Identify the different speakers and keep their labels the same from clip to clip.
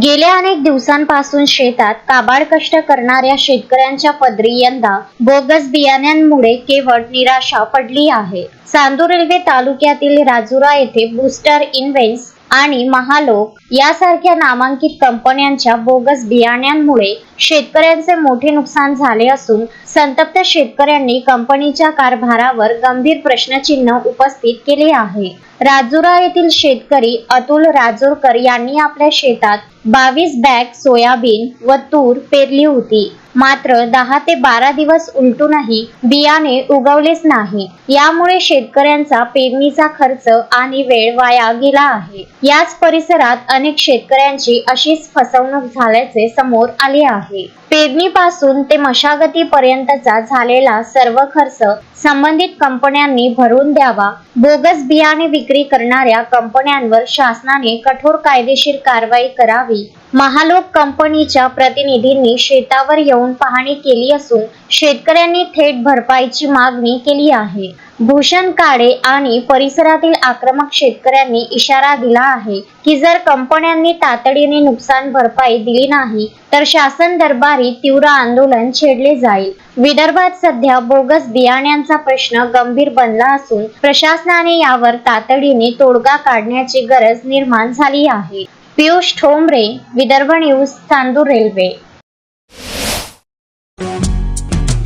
Speaker 1: गेल्या अनेक दिवसांपासून शेतात काबाड कष्ट करणाऱ्या शेतकऱ्यांच्या पदरी यंदा बोगस बियाण्यांमुळे केवळ निराशा पडली आहे। चांदूर रेल्वे तालुक्यातील राजुरा येथे बूस्टर इन्व्हेन्स आणि महालोक यासारख्या नामांकित कंपन्यांच्या बोगस बियाण्यांमुळे शेतकऱ्यांचे मोठे नुकसान झाले असून संतप्त शेतकऱ्यांनी कंपनीच्या कारभारावर गंभीर प्रश्नचिन्ह उपस्थित केले आहे। राजुरा येथील शेतकरी अतुल राजोरकर यांनी आपल्या शेतात 22 बॅग सोयाबीन व तूर पेरली होती, मात्र 10 ते 12 दिवस उलटूनही बियाणे उगवलेच नाही। यामुळे शेतकऱ्यांचा पेरणीचा खर्च आणि वेळ वाया गेला आहे। याच परिसरात अनेक शेतकऱ्यांची अशीच फसवणूक झाल्याचे समोर आले आहे। पेरणीपासून ते मशागतीपर्यंतचा झालेला सर्व खर्च संबंधित कंपन्यांनी भरून द्यावा। बोगस बियाणे विक्री करणाऱ्या कंपन्यांवर शासनाने कठोर कायदेशीर कारवाई करावी। महालोक कंपनीच्या प्रतिनिधींनी शेतावर येऊन पाहणी केली असून शेतकऱ्यांनी थेट भरपाईची मागणी केली आहे। भूषण काळे आणि परिसरातील आक्रमक शेतकऱ्यांनी इशारा दिला आहे की जर कंपन्यांनी तातडीने नुकसान भरपाई दिली नाही तर शासन दरबारी तीव्र आंदोलन छेडले जाईल। विदर्भात सध्या बोगस बियाण्यांचा प्रश्न गंभीर बनला असून प्रशासनाने यावर तातडीने तोडगा काढण्याची गरज निर्माण झाली आहे। Piyush Thombare, Vidarbha news, Chandur railway.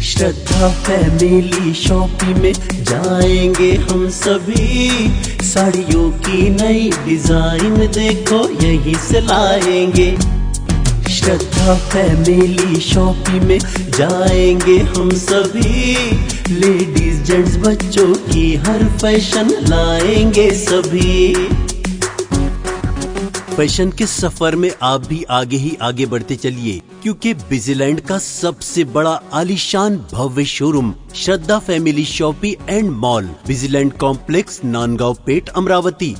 Speaker 2: Shraddha family shopping में जाएंगे हम सभी, साड़ियों की नई डिजाइन देखो यहीं से लाएंगे। श्रद्धा फैमिली शॉपिंग में जाएंगे हम सभी, लेडीज जेंट्स बच्चों की हर फैशन लाएंगे सभी। फैशन के सफर में आप भी आगे ही आगे बढ़ते चलिए, क्योंकि बिजीलैंड का सबसे बड़ा आलीशान भव्य showroom Shraddha family shopping and mall, Busyland complex, Nandgaon Peth, Amravati.